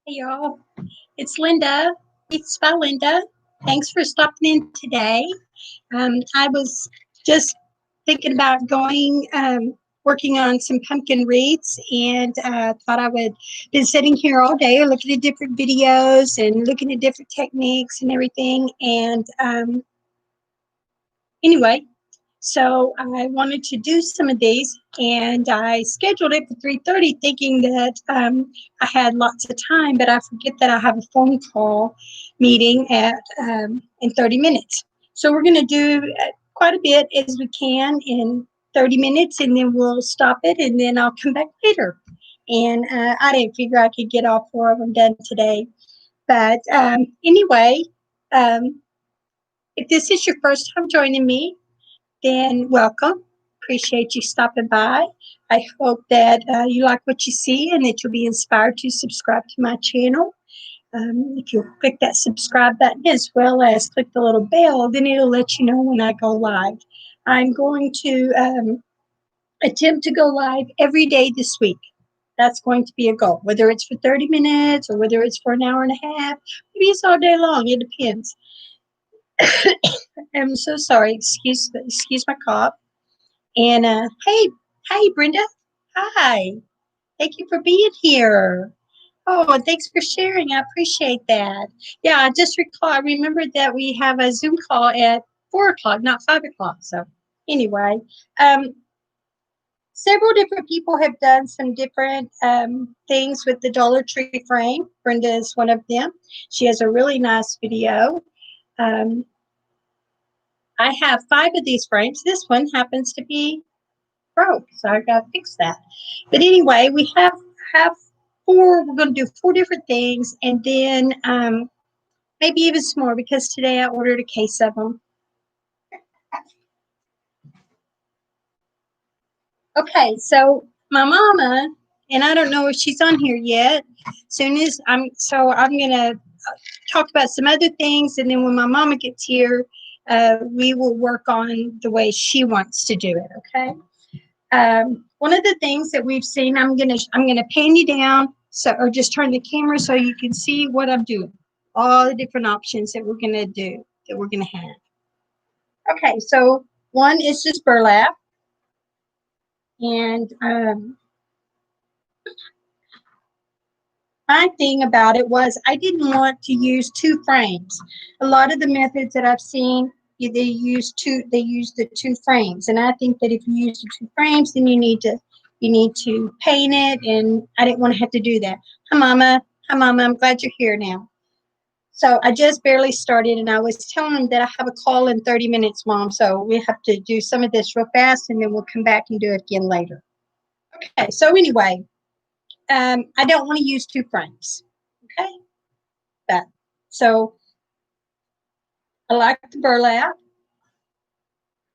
Hey y'all, it's Linda. It's by Linda. Thanks for stopping in today. I was just thinking about working on some pumpkin wreaths, and thought I would been sitting here all day looking at different videos and looking at different techniques and everything. And anyway, so I wanted to do some of these, and I scheduled it for 3:30, thinking that I had lots of time, but I forget that I have a phone call meeting at in 30 minutes. So we're going to do quite a bit as we can in 30 minutes, and then we'll stop it, and then I'll come back later. And I didn't figure I could get all four of them done today. But anyway, um, if this is your first time joining me, then welcome. Appreciate you stopping by. I hope that you like what you see and that you'll be inspired to subscribe to my channel. If you'll click that subscribe button as well as click the little bell, then it'll let you know when I go live. I'm going to attempt to go live every day this week. That's going to be a goal, whether it's for 30 minutes or whether it's for an hour and a half. Maybe it's all day long. It depends. I'm so sorry. Excuse my cough. And hey, Brenda. Hi. Thank you for being here. Oh, and thanks for sharing. I appreciate that. Yeah, I remembered that we have a Zoom call at 4 o'clock, not 5 o'clock. So anyway, um, several different people have done some different things with the Dollar Tree frame. Brenda is one of them. She has a really nice video. Um, I have 5 of these frames. This one happens to be broke, so I got to fix that. But anyway, we have 4. We're going to do 4 different things, and then maybe even some more, because today I ordered a case of them. Okay, so my mama, and I don't know if she's on here yet. I'm gonna talk about some other things, and then when my mama gets here, we will work on the way she wants to do it. Okay. One of the things that we've seen, I'm gonna pan you down, or just turn the camera so you can see what I'm doing. All the different options that we're gonna do, that we're gonna have. Okay, so one is just burlap, and my thing about it was I didn't want to use 2 frames. A lot of the methods that I've seen, they use the 2 frames, and I think that if you use the 2 frames, then you need to paint it, and I didn't want to have to do that. Hi mama, I'm glad you're here now. So I just barely started, and I was telling them that I have a call in 30 minutes, Mom, so we have to do some of this real fast, and then we'll come back and do it again later. Okay, so anyway, I don't want to use 2 frames. Okay, so I like the burlap,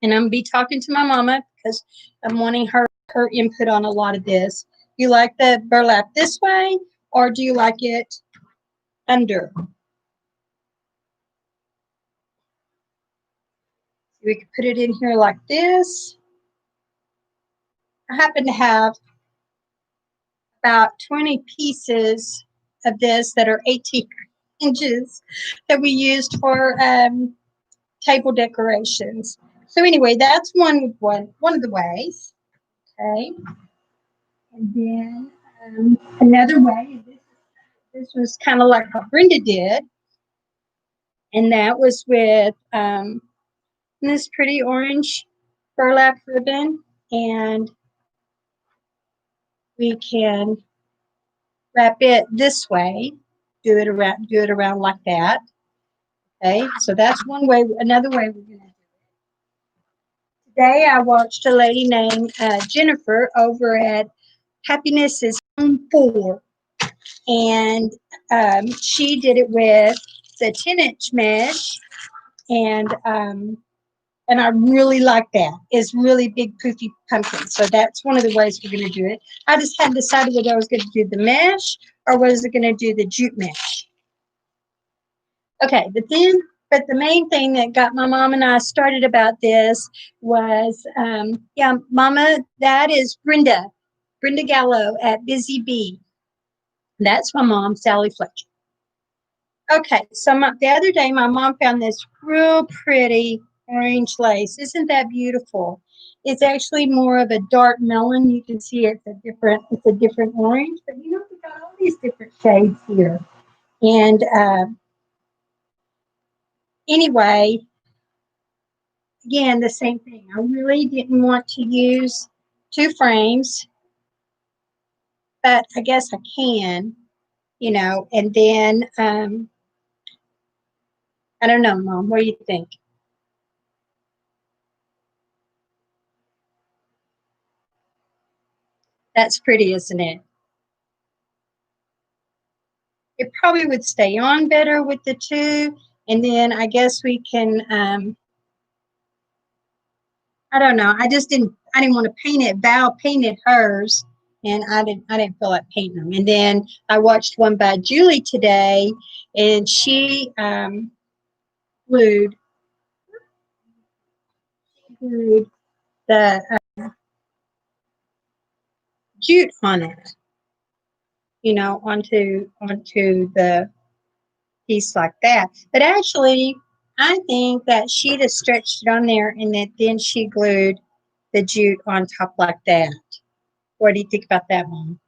and I'm gonna be talking to my mama because I'm wanting her input on a lot of this. You like the burlap this way, or do you like it under? We could put it in here like this. I happen to have about 20 pieces of this that are 18 inches that we used for table decorations. So anyway, that's one of the ways. Okay, and then another way. This was kind of like what Brenda did, and that was with this pretty orange burlap ribbon, and we can wrap it this way, do it around like that. Okay, so that's one way. Another way we're going to do it. Today I watched a lady named Jennifer over at Happiness is Home 4, and she did it with the 10-inch mesh, and I really like that. It's really big, poofy pumpkin. So that's one of the ways we're going to do it. I just hadn't decided whether I was going to do the mesh or was I going to do the jute mesh. Okay, but the main thing that got my mom and I started about this was, Mama, that is Brenda Gallo at Busy Bee. That's my mom, Sally Fletcher. Okay, so the other day, my mom found this real pretty orange lace. Isn't that beautiful? It's actually more of a dark melon. You can see it's a different orange, but you know, we got all these different shades here. And anyway, again, the same thing. I really didn't want to use two frames, but I guess I can, you know, and then I don't know, Mom, what do you think? That's pretty, isn't it? It probably would stay on better with the two. And then I guess we can, I don't know. I didn't want to paint it. Val painted hers and I didn't feel like painting them. And then I watched one by Julie today and she, glued, glued the jute on it, you know, onto the piece like that. But actually, I think that she'd have stretched it on there and then she glued the jute on top like that. What do you think about that, Mom?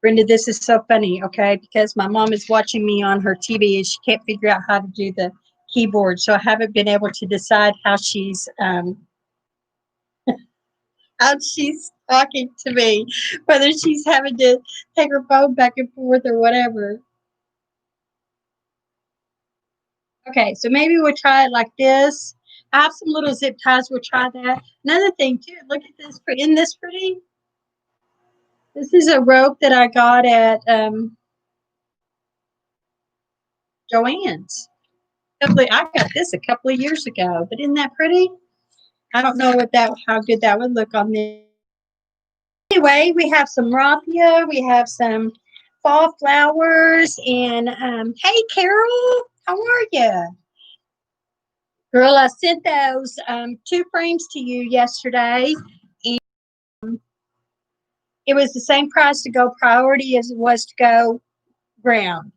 Brenda, this is so funny, okay? Because my mom is watching me on her TV and she can't figure out how to do the keyboard. So I haven't been able to decide how she's talking to me, whether she's having to take her phone back and forth or whatever. Okay, so maybe we'll try it like this. I have some little zip ties. We'll try that. Another thing too. Look at this. Isn't this pretty? This is a rope that I got at Joann's. I got this a couple of years ago. But isn't that pretty? I don't know how good that would look on this. Anyway, we have some raffia. We have some fall flowers. And hey, Carol, how are you? Girl, I sent those two frames to you yesterday. It was the same price to go priority as it was to go ground.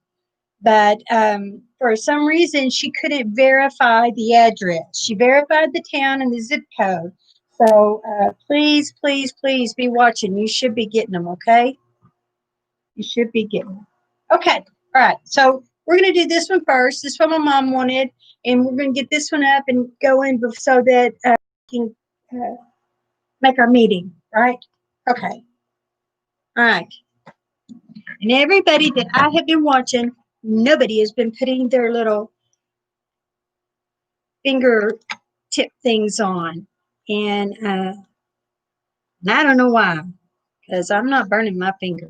But for some reason, she couldn't verify the address. She verified the town and the zip code. So please, please, please be watching. You should be getting them, okay? You should be getting them. Okay. All right. So we're going to do this one first. This one my mom wanted. And we're going to get this one up and go in so that we can make our meeting, right? Okay. All right. And everybody that I have been watching, nobody has been putting their little finger tip things on. And I don't know why, because I'm not burning my finger.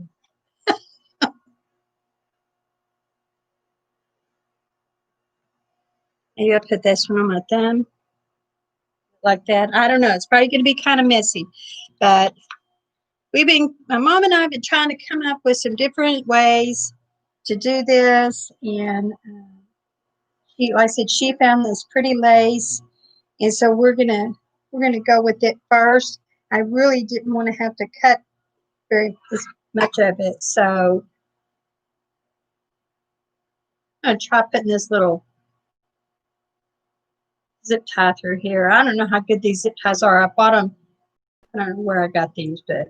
Maybe I'll put this one on my thumb like that. I don't know. It's probably going to be kind of messy. But my mom and I have been trying to come up with some different ways to do this. And like I said, she found this pretty lace. And so we're gonna go with it first. I really didn't want to have to cut very much of it, so I'm gonna try putting this little zip tie through here. I don't know how good these zip ties are. I bought them. I don't know where I got these, but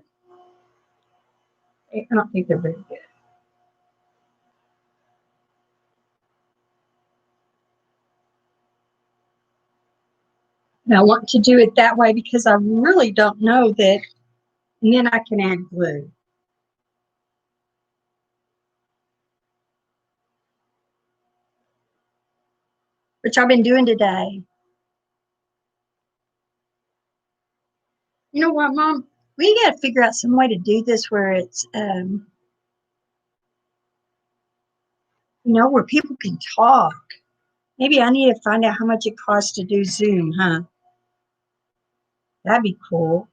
I don't think they're very good. And I want to do it that way because I really don't know that, and then I can add glue, which I've been doing today. You know what, Mom? We got to figure out some way to do this where it's, where people can talk. Maybe I need to find out how much it costs to do Zoom, huh? That'd be cool.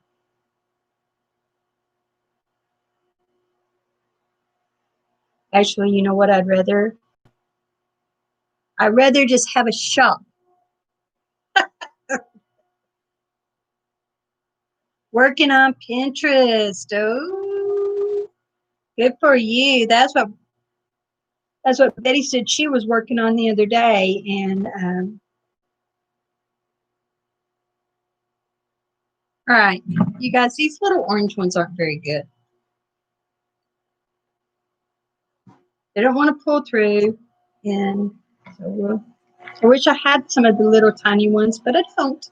Actually, you know what I'd rather? I'd rather just have a shop. Working on Pinterest. Oh, good for you. That's what Betty said she was working on the other day. And all right, you guys, these little orange ones aren't very good. They don't want to pull through. And so I wish I had some of the little tiny ones, but I don't.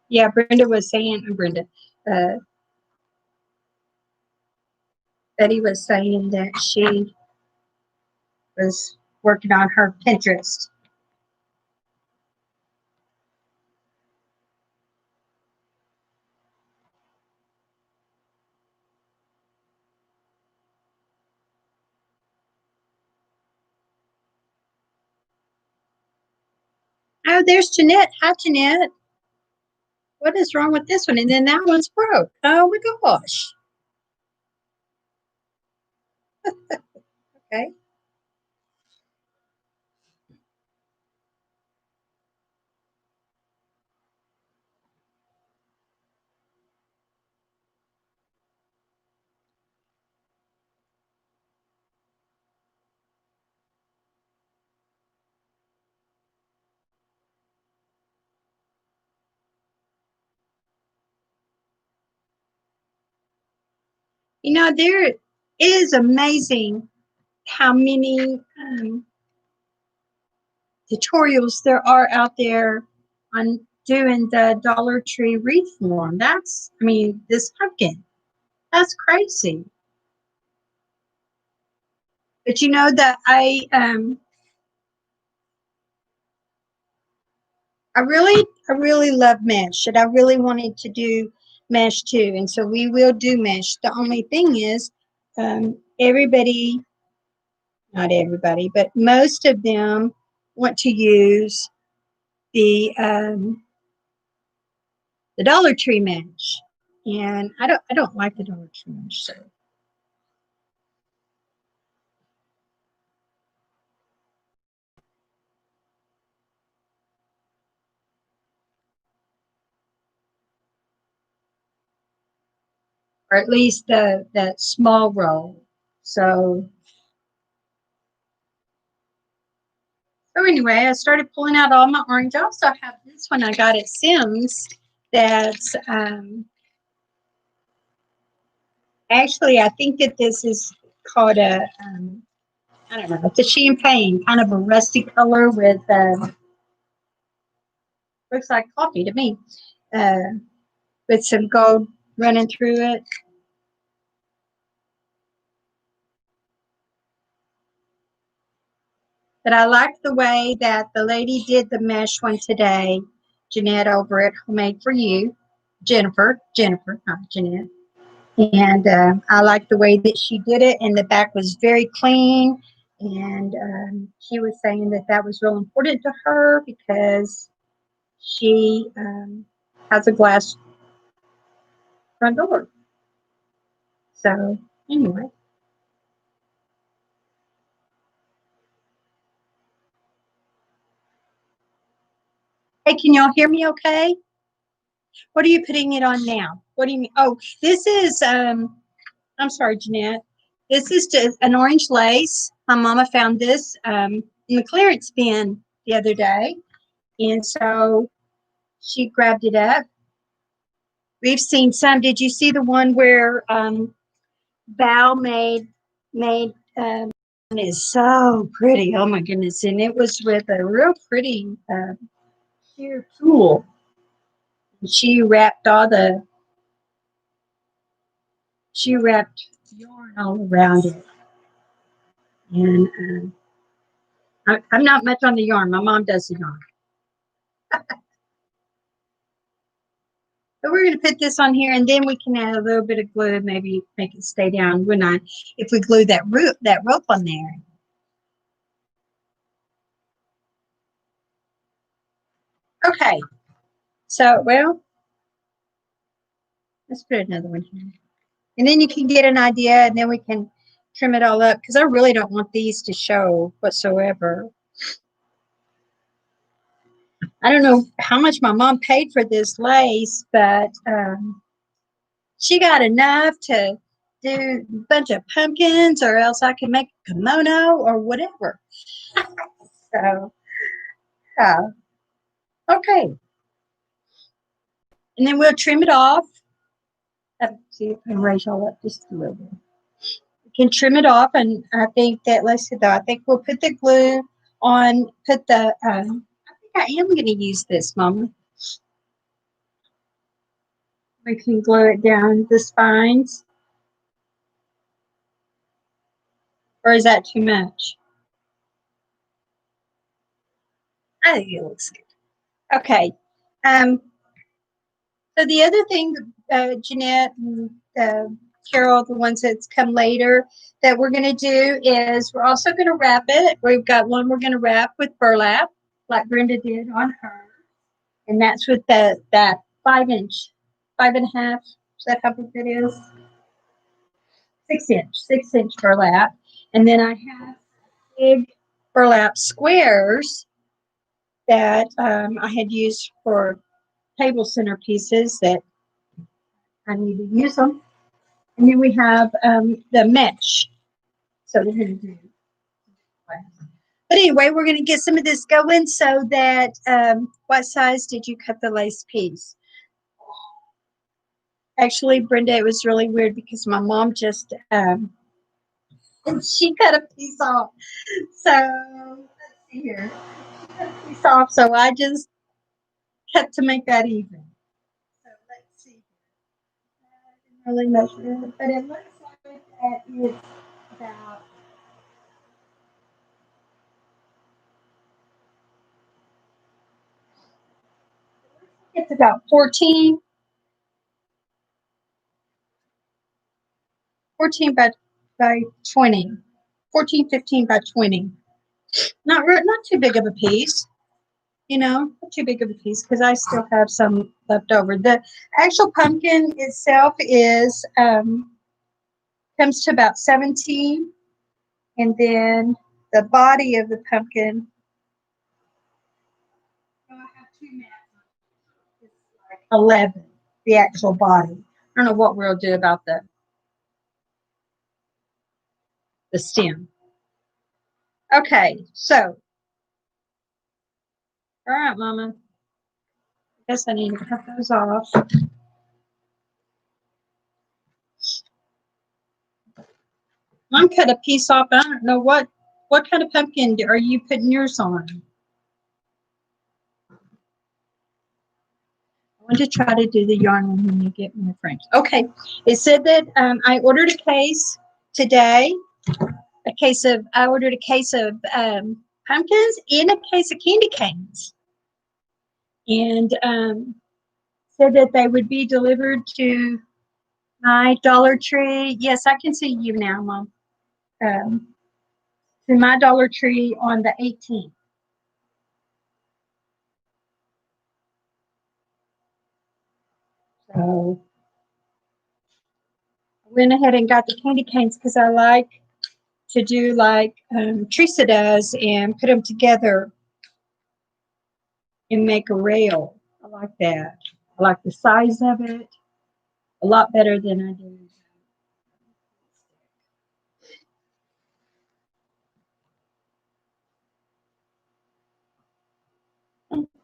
Yeah, uh, Betty was saying that she was working on her Pinterest. Oh, there's Jeanette. Hi, Jeanette. What is wrong with this one? And then that one's broke. Oh my gosh. Okay. You know, there is amazing how many tutorials there are out there on doing the Dollar Tree wreath form. I mean, this pumpkin. That's crazy. But you know that I really love mesh, and I really wanted to do mesh too, and so we will do mesh. The only thing is, everybody, not everybody, but most of them want to use the Dollar Tree mesh, and I don't like the Dollar Tree mesh, so. Or at least that small roll. So anyway, I started pulling out all my orange. I also have this one I got at Sims. That's actually, I think that this is called I don't know, it's a champagne, kind of a rusty color with looks like coffee to me, uh, with some gold running through it. But I like the way that the lady did the mesh one today, Jeanette over at Homemade for You, Jennifer, not Jeanette. And I like the way that she did it, and the back was very clean. And she was saying that that was real important to her because she has a glass front door. So anyway, hey, can y'all hear me? Okay. What are you putting it on now? What do you mean? Oh, this is. I'm sorry, Jeanette. This is just an orange lace. My mama found this in the clearance bin the other day, and so she grabbed it up. We've seen some. Did you see the one where Val made is so pretty. Oh my goodness. And it was with a real pretty sheer tulle. She wrapped she wrapped yarn all around it. And I'm not much on the yarn. My mom does the yarn. But we're going to put this on here, and then we can add a little bit of glue, maybe make it stay down. When if we glue that rope on there. Okay. So, well, let's put another one here. And then you can get an idea, and then we can trim it all up, because I really don't want these to show whatsoever. I don't know how much my mom paid for this lace, but she got enough to do a bunch of pumpkins, or else I can make a kimono or whatever. So, okay. And then we'll trim it off. Let's see if I can raise all up just a little bit. We can trim it off, and I think that, let's see though, I think we'll put the glue on, put the, I think I am going to use this, Mama. We can glue it down the spines. Or is that too much? I think it looks good. Okay. So the other thing, Jeanette and Carol, the ones that's come later, that we're going to do is we're also going to wrap it. We've got one we're going to wrap with burlap, like Brenda did on her. And that's with that 5-inch, 5.5. Is that how big it is? 6-inch burlap. And then I have big burlap squares that I had used for table centerpieces that I need to use them. And then we have the mesh. So we're going to do. But anyway, we're going to get some of this going so that, what size did you cut the lace piece? Actually, Brenda, it was really weird because my mom just, she cut a piece off. So let's see here. She cut a piece off, so I just cut to make that even. So let's see. I didn't really measure it, but it looks like it's about, it's about 14 by 20. 14, 15 by 20. Not too big of a piece, not too big of a piece because I still have some left over. The actual pumpkin itself is comes to about 17, and then the body of the pumpkin. I have 2 mats. It's like 11, the actual body. I don't know what we'll do about the stem. Okay, so all right, Mama. I guess I need to cut those off. Mom cut a piece off. I don't know what kind of pumpkin are you putting yours on? I want to try to do the yarn when you get more frames. Okay, it said that I ordered a case today. I ordered a case of pumpkins and a case of candy canes, and said that they would be delivered to my Dollar Tree. Yes, I can see you now, Mom. To my Dollar Tree on the 18th. So I went ahead and got the candy canes because I like to do like Teresa does and put them together and make a rail. I like that. I like the size of it a lot better than I do.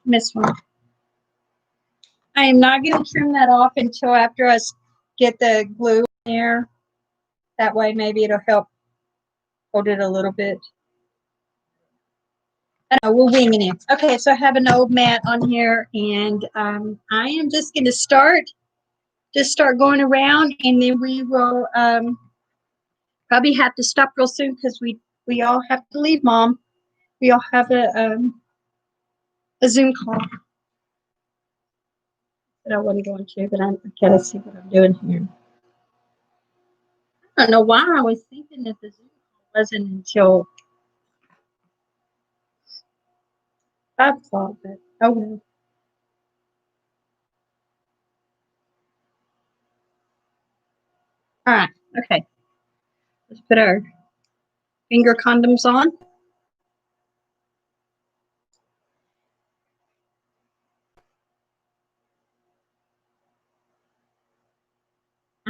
Miss one. I am not going to trim that off until after I get the glue in there. That way maybe it'll help hold it a little bit. I know, we're winging it. Okay, so I have an old mat on here, and I am just going to start going around, and then we will probably have to stop real soon because we all have to leave, Mom. We all have a Zoom call that I wasn't going to, but I gotta see what I'm doing here. I don't know why I was thinking that the Zoom call wasn't until 5 o'clock, but oh well. All right, okay. Let's put our finger condoms on.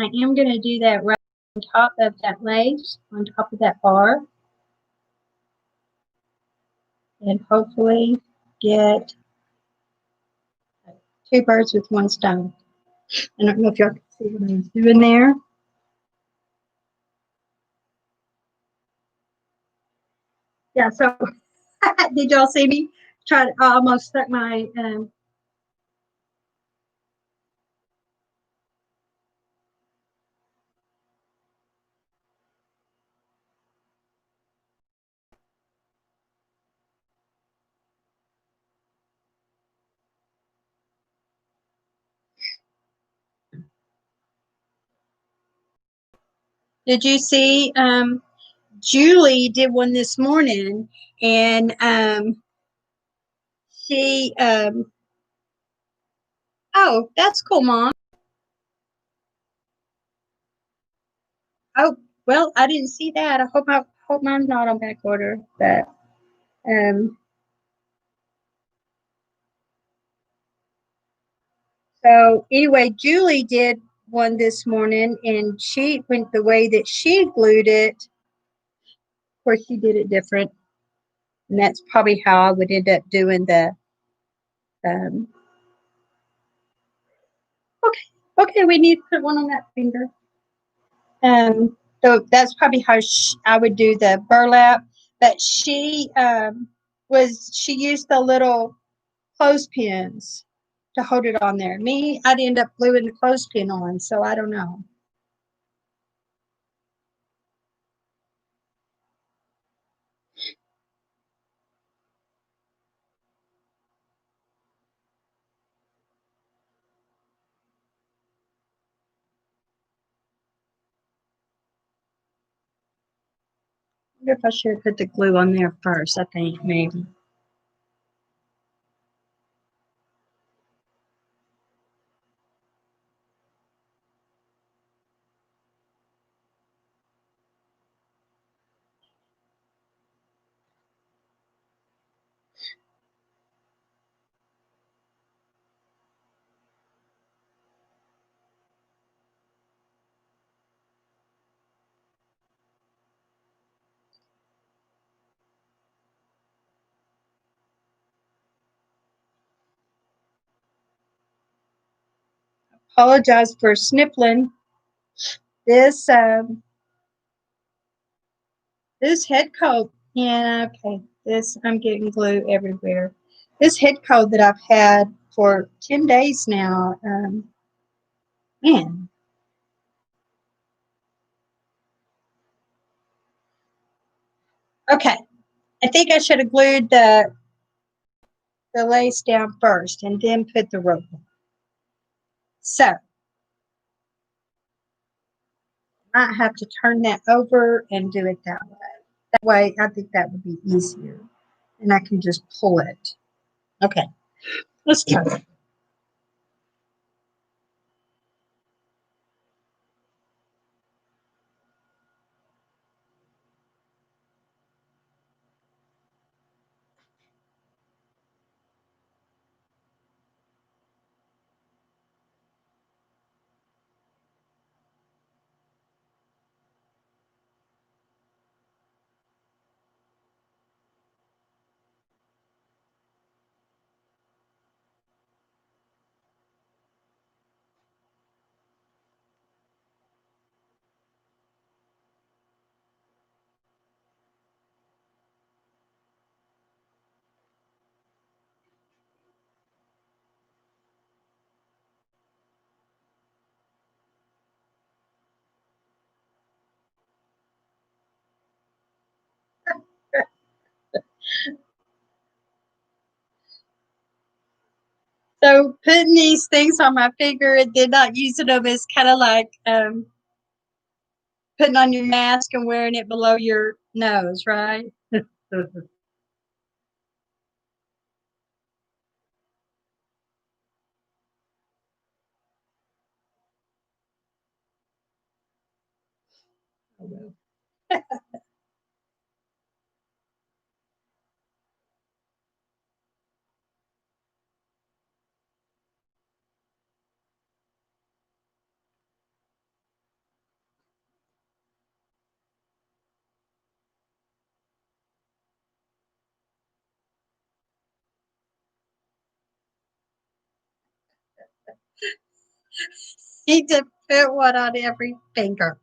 I am going to do that right on top of that lace, on top of that bar, and hopefully get two birds with one stone. I don't know if y'all can see what I'm doing there. Yeah, so did y'all see me? Try to almost stuck my did you see Julie did one this morning, and she oh, that's cool, Mom. Oh, well, I didn't see that. I hope mine's not on back order, but um so anyway, Julie did one this morning, and she went the way that she glued it. Of course, she did it different, and that's probably how I would end up doing the um okay, okay, we need to put one on that finger. So that's probably how I would do the burlap. But she used the little clothespins to hold it on there. Me, I'd end up gluing the clothespin on, so I don't know. I wonder if I should have put the glue on there first. I think maybe. Apologize for snippling. This this head coat. Yeah, okay. This I'm getting glue everywhere. This head coat that I've had for 10 days now. Man, okay. I think I should have glued the lace down first and then put the rope on. So I might have to turn that over and do it that way. That way, I think that would be easier. And I can just pull it. Okay, let's try it. So putting these things on my finger and then not using them is kind of like putting on your mask and wearing it below your nose, right? Need to put one on every finger.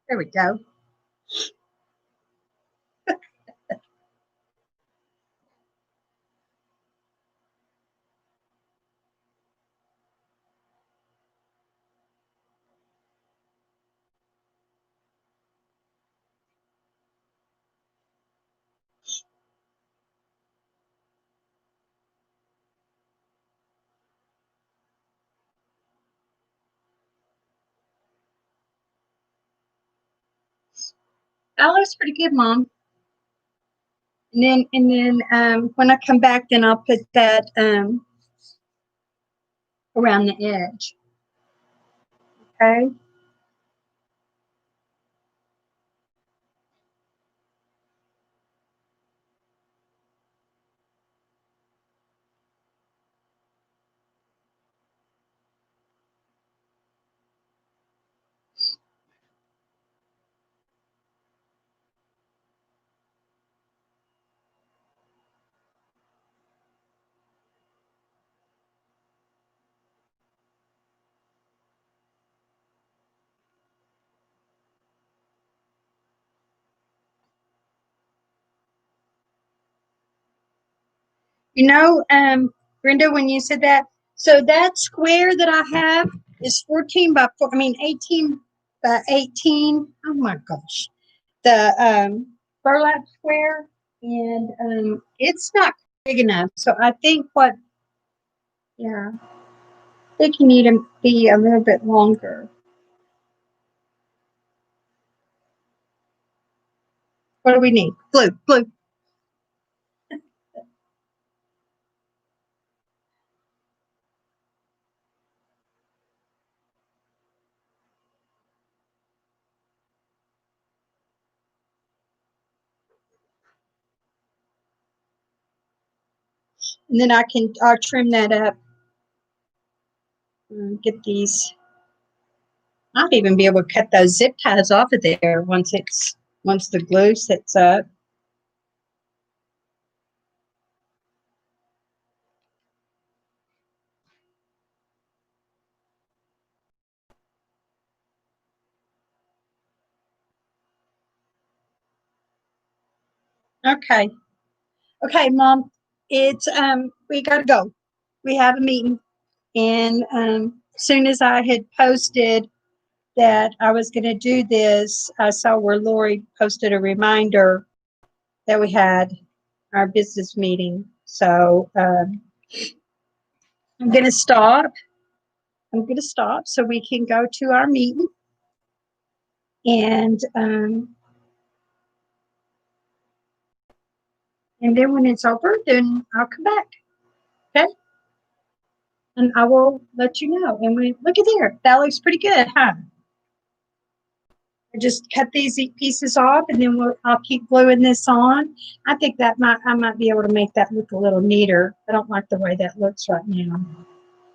There we go. That looks pretty good, Mom. And then when I come back, then I'll put that around the edge. Okay. You know, Brenda, when you said that, so that square that I have is 14 by 4, I mean 18 by 18. Oh my gosh. The burlap square, and it's not big enough. So I think yeah, I think you need to be a little bit longer. What do we need? Glue, glue. And then I'll trim that up and get these. I'll even be able to cut those zip ties off of there once the glue sets up. Okay. Okay, Mom. It's we gotta go. We have a meeting. And as soon as I had posted that I was gonna do this, I saw where Lori posted a reminder that we had our business meeting. So I'm gonna stop. I'm gonna stop so we can go to our meeting. And then when it's over, then I'll come back. Okay. And I will let you know. And we look at there. That looks pretty good, huh? I just cut these pieces off, and then I'll keep gluing this on. I think I might be able to make that look a little neater. I don't like the way that looks right now.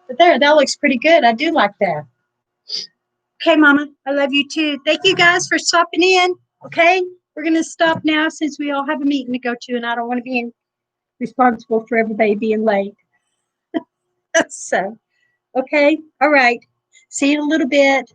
But there, that looks pretty good. I do like that. Okay, Mama, I love you too. Thank you guys for stopping in. Okay, we're gonna stop now since we all have a meeting to go to, and I don't want to be responsible for everybody being late. So, okay, all right. See you in a little bit.